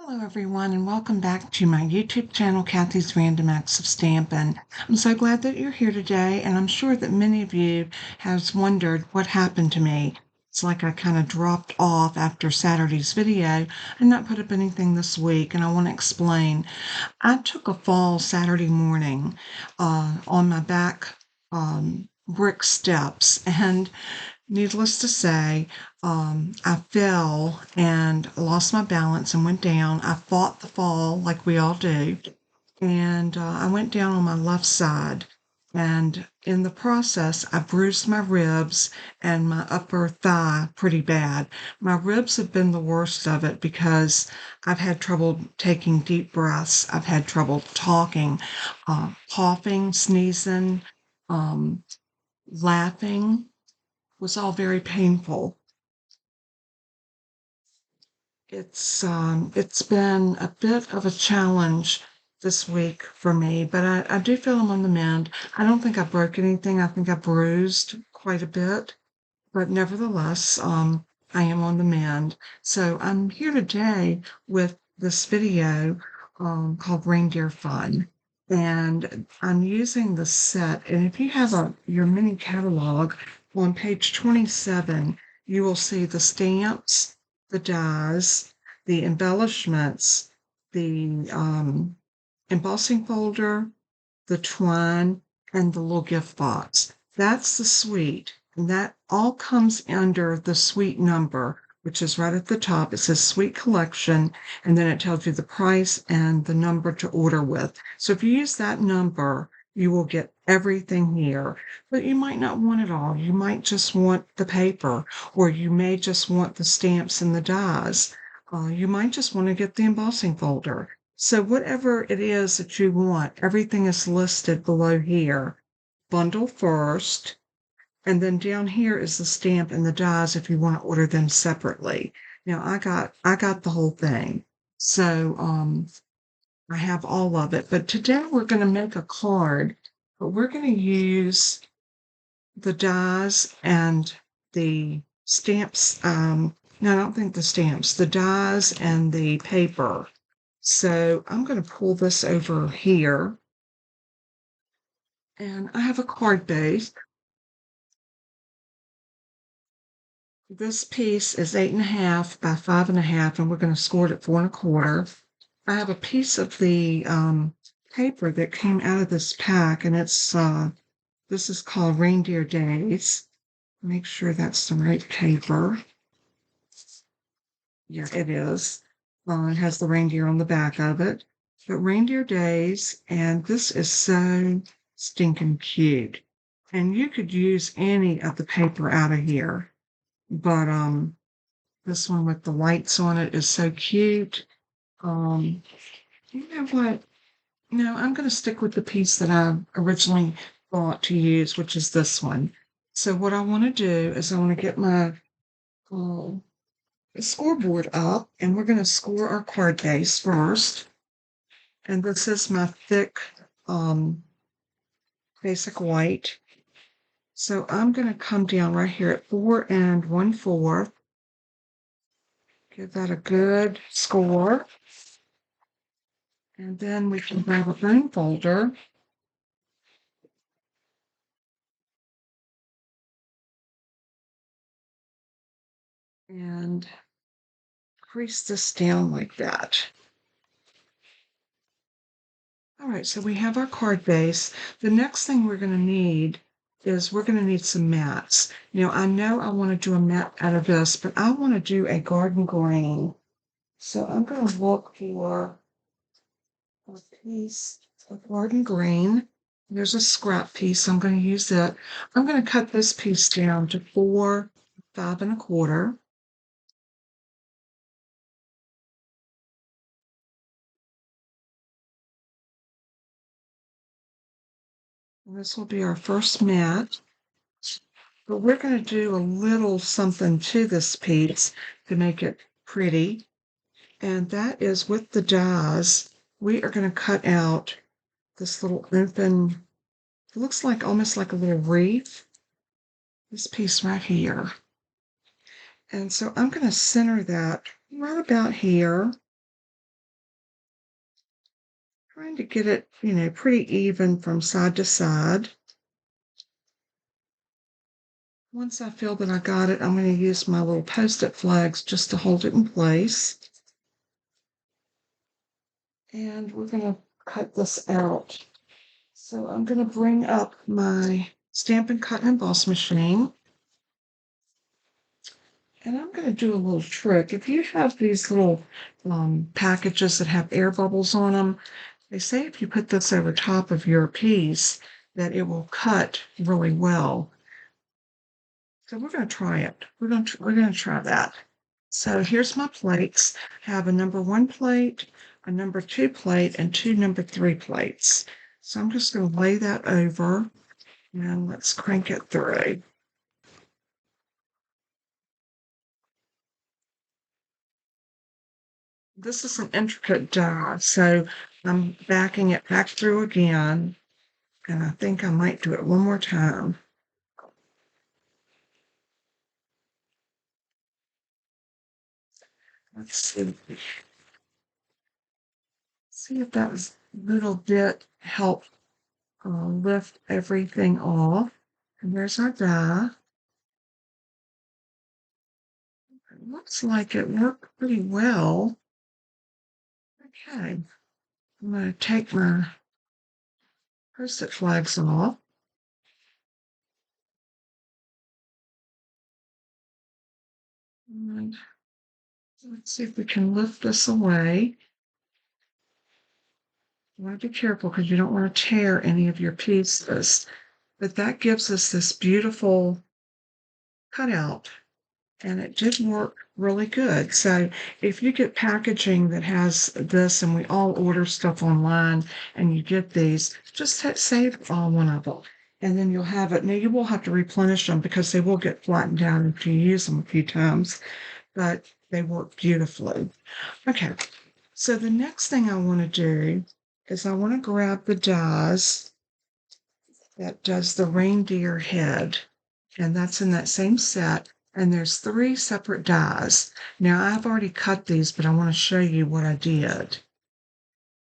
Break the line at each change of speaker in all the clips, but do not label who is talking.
Hello everyone and welcome back to my YouTube channel, Kathy's Random Acts of Stampin'. I'm so glad that you're here today, and I'm sure that many of you have wondered what happened to me. It's like I kind of dropped off after Saturday's video and not put up anything this week, and I want to explain. I took a fall Saturday morning on my back brick steps, and needless to say, I fell and lost my balance and went down. I fought the fall like we all do, and I went down on my left side. And in the process, I bruised my ribs and my upper thigh pretty bad. My ribs have been the worst of it because I've had trouble taking deep breaths. I've had trouble talking, coughing, sneezing, um, laughing was all very painful. It's been a bit of a challenge this week for me, but I do feel I'm on the mend. I don't think I broke anything. I think I bruised quite a bit, but nevertheless, I am on the mend. So I'm here today with this video called Reindeer Fun. And I'm using the set. And if you have your mini catalog on page 27, you will see the stamps, the dies, the embellishments, the embossing folder, the twine, and the little gift box. That's the suite. And that all comes under the suite number, which is right at the top. It says suite collection, and then it tells you the price and the number to order with. So if you use that number, you will get everything here. But you might not want it all. You might just want the paper, or you may just want the stamps and the dies. You might just want to get the embossing folder. So whatever it is that you want, everything is listed below here. Bundle first, and then down here is the stamp and the dies if you want to order them separately. Now I got the whole thing. So I have all of it. But today we're going to make a card, but we're going to use the dies and the stamps. No, I don't think the stamps, the dies and the paper. So I'm going to pull this over here. And I have a card base. This piece is 8.5 by 5.5, and we're going to score it at 4.25. I have a piece of the paper that came out of this pack, and it's this is called Reindeer Days. Make sure that's the right paper. Yeah, it is. It has the reindeer on the back of it. But Reindeer Days, and this is so stinking cute. And you could use any of the paper out of here. But this one with the lights on it is so cute. You know what? No, I'm going to stick with the piece that I originally thought to use, which is this one. So what I want to do is I want to get my scoreboard up, and we're going to score our card base first. And this is my thick basic white. So I'm going to come down right here at 4 1/4. Give that a good score. And then we can grab a bone folder. And crease this down like that. All right, so we have our card base. The next thing we're going to need is we're going to need some mats. Now, I know I want to do a mat out of this, but I want to do a garden green. So I'm going to look for a piece of garden green. There's a scrap piece. I'm going to use it. I'm going to cut this piece down to 4 5 1/4. And this will be our first mat. But we're going to do a little something to this piece to make it pretty. And that is with the dies, we are going to cut out this little open, it looks like almost like a little wreath, this piece right here. And so I'm going to center that right about here. trying to get it, pretty even from side to side. Once I feel that I got it, I'm going to use my little Post-it flags just to hold it in place. And we're going to cut this out. So I'm going to bring up my Stampin' Cut and Emboss machine. And I'm going to do a little trick. If you have these little packages that have air bubbles on them, they say if you put this over top of your piece, that it will cut really well. So we're going to try it. We're going to try that. So here's my plates. I have a number 1 plate, a number 2 plate, and 2 number 3 plates. So I'm just going to lay that over and let's crank it through. This is an intricate die, so I'm backing it back through again, and I think I might do it one more time. Let's see. See if that little bit helped lift everything off. And there's our die. It looks like it worked pretty well. Okay, I'm going to take my Post-it flags off. And let's see if we can lift this away. You want to be careful because you don't want to tear any of your pieces. But that gives us this beautiful cutout, and it did work really good. So if you get packaging that has this, and we all order stuff online, and you get these, just save one of them, and then you'll have it. Now you will have to replenish them because they will get flattened down if you use them a few times, but they work beautifully. Okay, so the next thing I want to do is I want to grab the dies that does the reindeer head, and that's in that same set. And there's 3 separate dies. Now I've already cut these, but I want to show you what I did.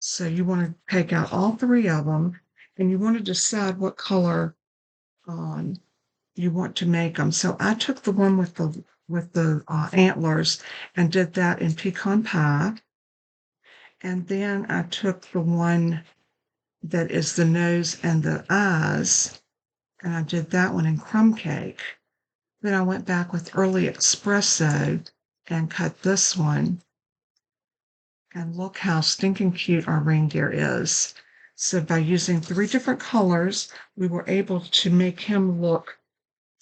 So you want to take out all 3 of them, and you want to decide what color you want to make them. So I took the one with the antlers and did that in pecan pie. And then I took the one that is the nose and the eyes, and I did that one in crumb cake. Then I went back with early espresso and cut this one. And look how stinking cute our reindeer is. So by using 3 different colors, we were able to make him look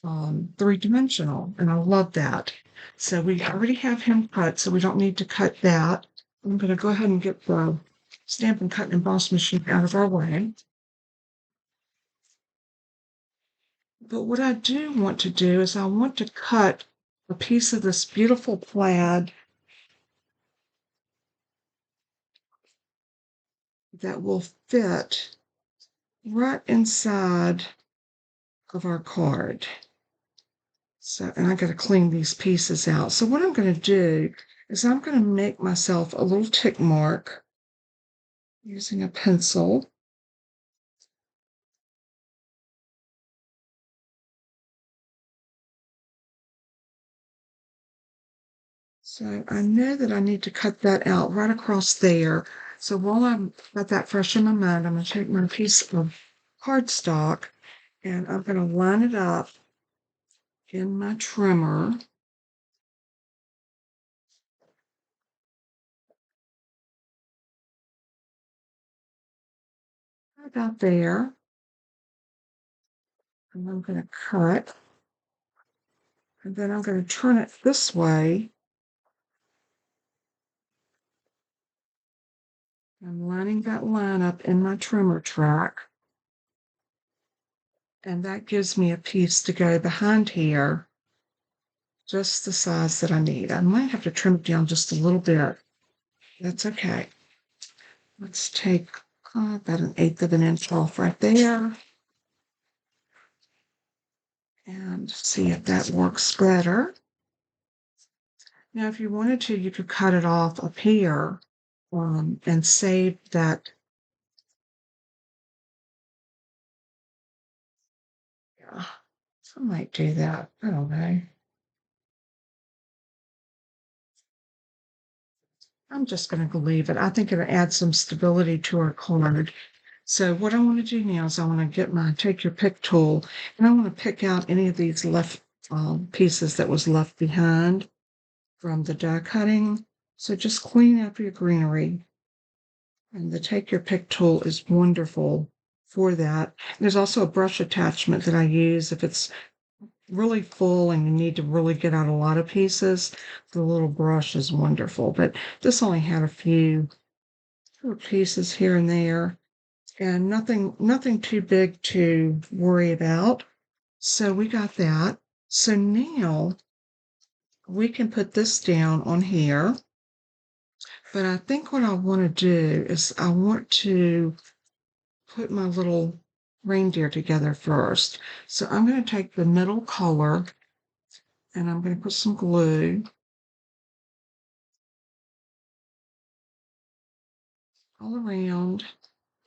3-dimensional, and I love that. So we already have him cut, so we don't need to cut that. I'm going to go ahead and get the Stampin' Cut and Emboss machine out of our way. But what I do want to do is I want to cut a piece of this beautiful plaid that will fit right inside of our card. So, and I got to clean these pieces out. So what I'm going to do is I'm going to make myself a little tick mark using a pencil. So I know that I need to cut that out right across there. So while I've got that fresh in my mind, I'm going to take my piece of cardstock and I'm going to line it up in my trimmer. About there. And I'm going to cut. And then I'm going to turn it this way. I'm lining that line up in my trimmer track. And that gives me a piece to go behind here, just the size that I need. I might have to trim it down just a little bit. That's okay. Let's take about 1/8 of an inch off right there. And see if that works better. Now, if you wanted to, you could cut it off up here and save that Yeah, I might do that. I don't know. I'm just going to leave it. I think it'll add some stability to our card. So what I want to do now is I want to take your pick tool, and I want to pick out any of these left pieces that was left behind from the die cutting. So just clean up your greenery. And the take your pick tool is wonderful for that. There's also a brush attachment that I use if it's really full and you need to really get out a lot of pieces. The little brush is wonderful, but this only had a few little pieces here and there, and nothing too big to worry about. So we got that. So now we can put this down on here. But I think what I want to do is I want to put my little reindeer together first. So I'm going to take the middle color and I'm going to put some glue all around,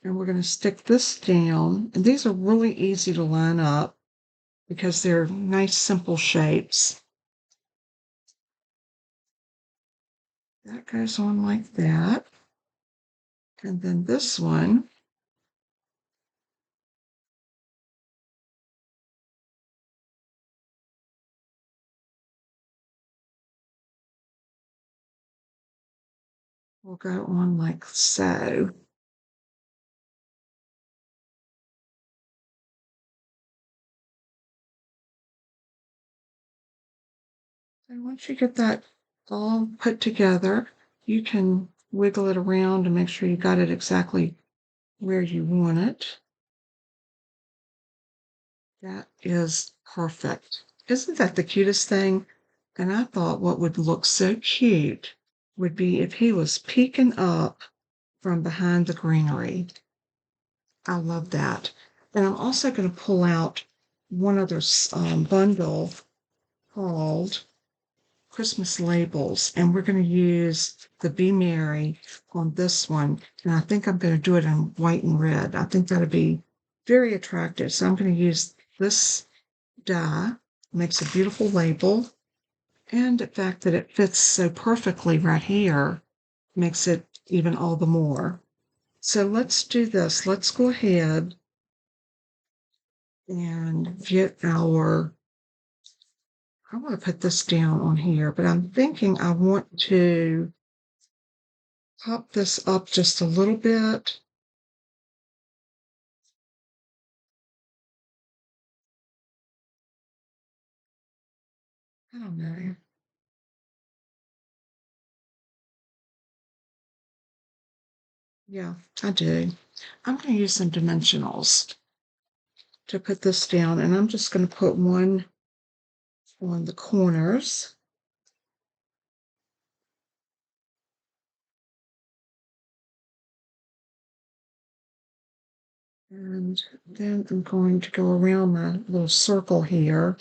and we're going to stick this down. And these are really easy to line up because they're nice, simple shapes. That goes on like that. And then this one, will go on like so. And once you get that all put together, you can wiggle it around and make sure you got it exactly where you want it. That is perfect. Isn't that the cutest thing? And I thought what would look so cute would be if he was peeking up from behind the greenery. I love that. And I'm also going to pull out one other bundle called Christmas labels, and we're going to use the Be Merry on this one. And I think I'm going to do it in white and red. I think that'll be very attractive. So I'm going to use this die, makes a beautiful label, and the fact that it fits so perfectly right here makes it even all the more. So let's do this. Let's go ahead and get our, I want to put this down on here, but I'm thinking I want to pop this up just a little bit. I don't know. Yeah, I do. I'm going to use some dimensionals to put this down, and I'm just going to put one on the corners. And then I'm going to go around my little circle here.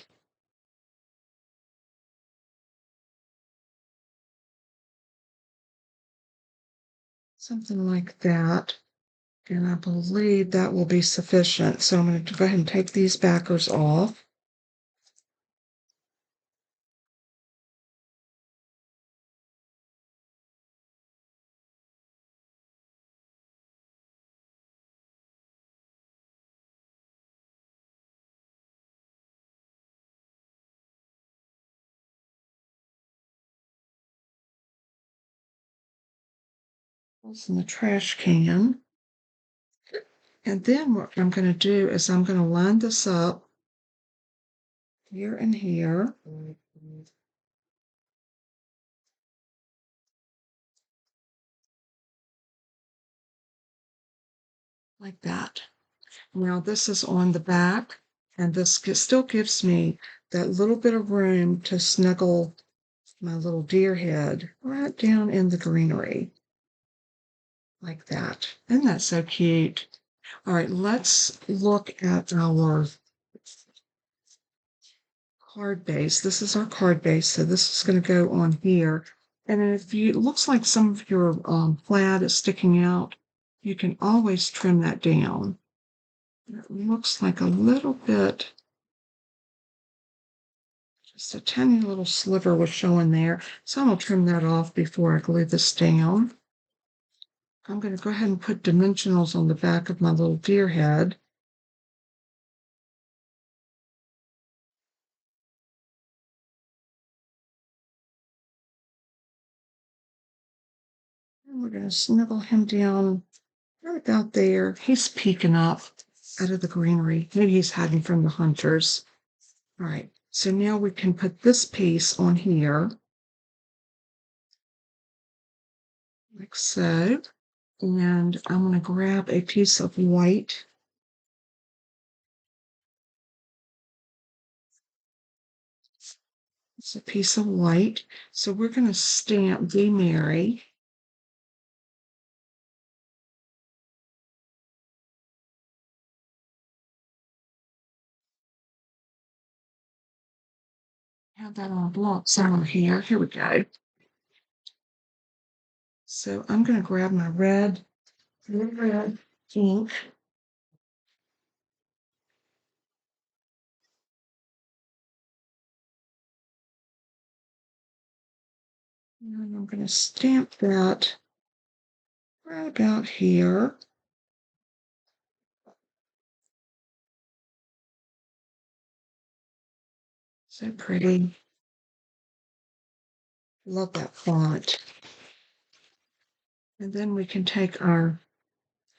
Something like that. And I believe that will be sufficient. So I'm going to go ahead and take these backers off. In the trash can. And then what I'm going to do is I'm going to line this up here and here. Like that. Now this is on the back, and this still gives me that little bit of room to snuggle my little deer head right down in the greenery. Like that. Isn't that so cute? All right, let's look at our card base. This is our card base, so this is going to go on here. And if you, it looks like some of your plaid is sticking out, you can always trim that down. It looks like a little bit Just a tiny little sliver was showing there, so I'm gonna trim that off before I glue this down. I'm gonna go ahead and put dimensionals on the back of my little deer head. And we're gonna snuggle him down right about there. He's peeking up out of the greenery. Maybe he's hiding from the hunters. All right, so now we can put this piece on here, like so. And I'm going to grab a piece of white. It's a piece of white. So we're going to stamp Be Merry. Have that on a block somewhere here. Here we go. So I'm going to grab my red ink. And I'm going to stamp that right about here. So pretty. Love that font. And then we can take our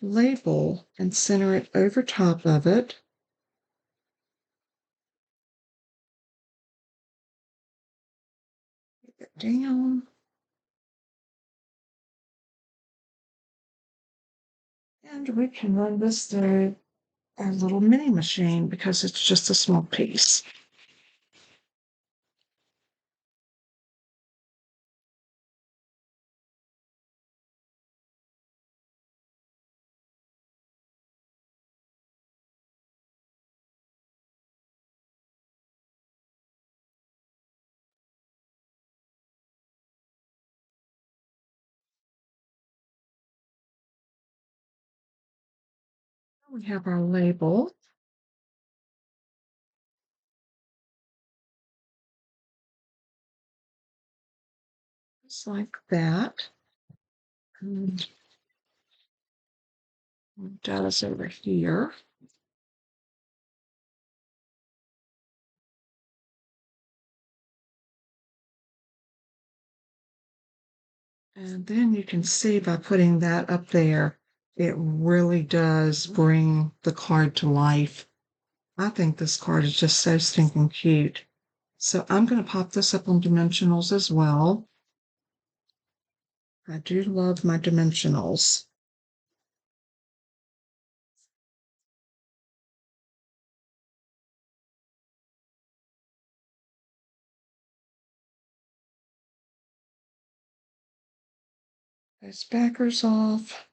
label and center it over top of it. Take it down. And we can run this through our little mini machine because it's just a small piece. We have our label. Just like that. And that is over here. And then you can see by putting that up there, it really does bring the card to life. I think this card is just so stinking cute. So I'm going to pop this up on dimensionals as well. I do love my dimensionals. Those backers off.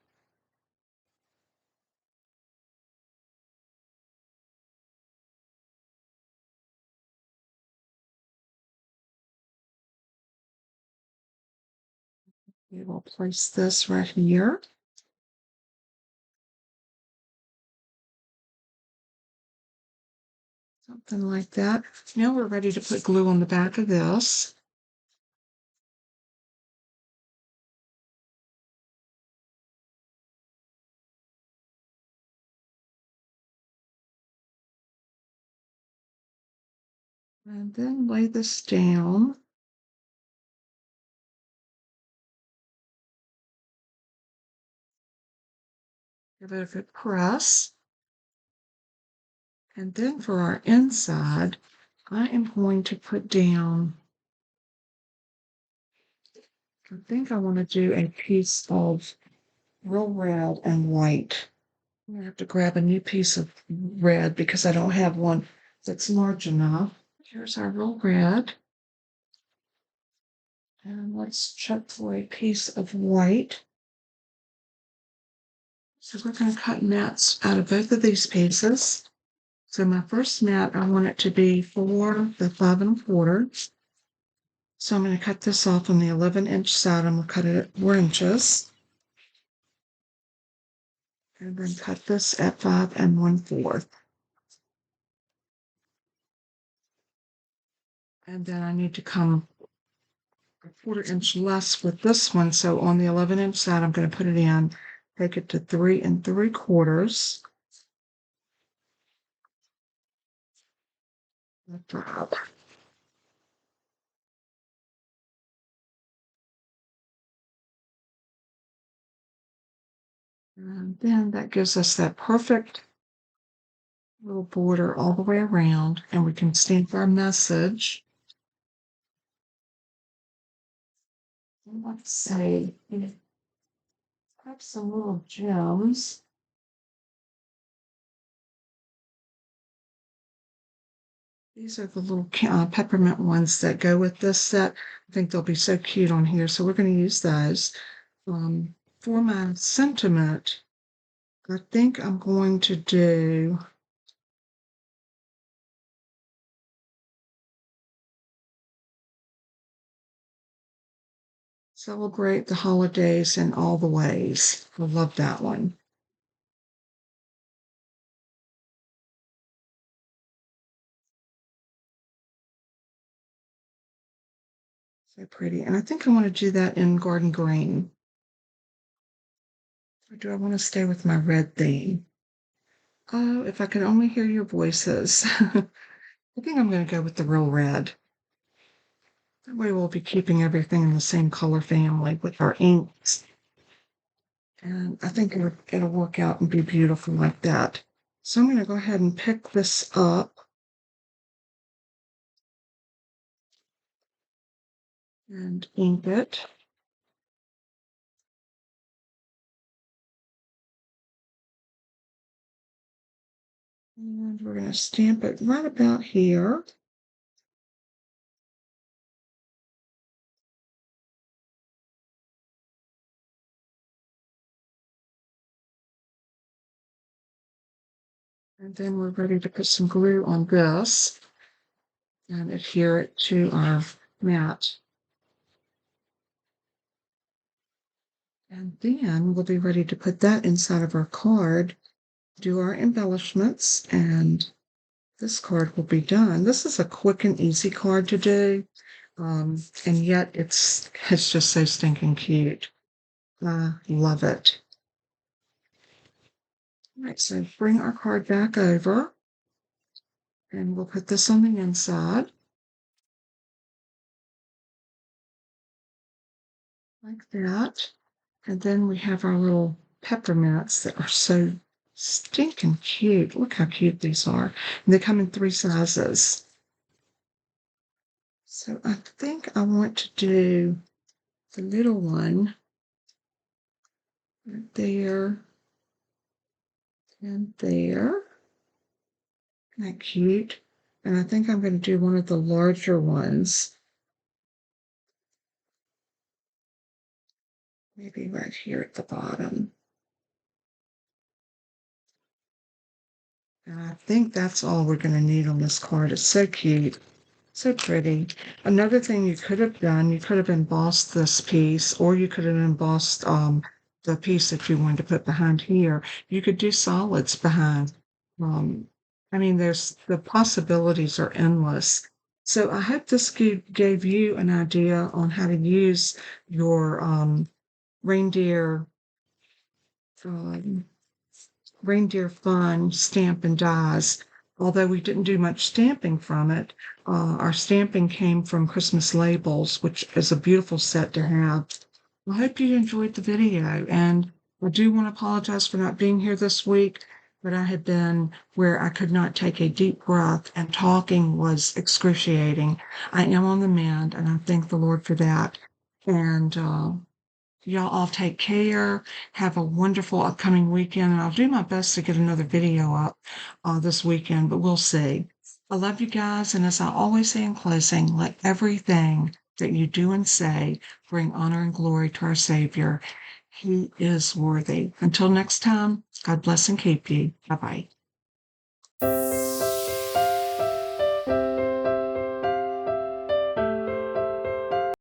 We will place this right here. Something like that. Now we're ready to put glue on the back of this. And then lay this down. Give it a good press. And then for our inside, I am going to put down, I think I want to do a piece of real red and white. I'm going to have to grab a new piece of red because I don't have one that's large enough. Here's our real red. And let's check for a piece of white. So we're going to cut mats out of both of these pieces. So my first mat, I want it to be for the 5 1/4. So I'm going to cut this off on the 11-inch side. I'm going to cut it at 4 inches. And then cut this at 5 1/4. And then I need to come a 1/4 inch less with this one. So on the 11-inch side, I'm going to put it in, take it to 3 3/4. Drop. And then that gives us that perfect little border all the way around, and we can stamp our message. And let's say, have some little gems. These are the little peppermint ones that go with this set. I think they'll be so cute on here, so we're going to use those. For my sentiment, I think I'm going to do celebrate the holidays in all the ways. I love that one. So pretty. And I think I want to do that in garden green. Or do I want to stay with my red theme? Oh, if I could only hear your voices. I think I'm going to go with the real red. That way we'll be keeping everything in the same color family with our inks. And I think it'll work out and be beautiful like that. So I'm going to go ahead and pick this up and ink it. And we're going to stamp it right about here. And then we're ready to put some glue on this and adhere it to our mat. And then we'll be ready to put that inside of our card, do our embellishments, and this card will be done. This is a quick and easy card to do, and yet it's just so stinking cute. I love it. All right, so bring our card back over, and we'll put this on the inside, like that. And then we have our little peppermints that are so stinking cute. Look how cute these are. And they come in 3 sizes. So I think I want to do the little one right there and there. Isn't that cute? And I think I'm going to do one of the larger ones. Maybe right here at the bottom. And I think that's all we're going to need on this card. It's so cute. So pretty. Another thing you could have done, you could have embossed this piece, or you could have embossed the piece that you wanted to put behind here. You could do solids behind. Um, I mean, there's the possibilities are endless. So I hope this gave you an idea on how to use your reindeer um, Reindeer Fun stamp and dies. Although we didn't do much stamping from it, our stamping came from Christmas labels, which is a beautiful set to have. I hope you enjoyed the video, and I do want to apologize for not being here this week, but I had been where I could not take a deep breath, and talking was excruciating. I am on the mend, and I thank the Lord for that. And y'all all take care. Have a wonderful upcoming weekend. And I'll do my best to get another video up this weekend, but we'll see. I love you guys. And as I always say in closing, let everything that you do and say bring honor and glory to our Savior. He is worthy. Until next time, God bless and keep you. Bye bye.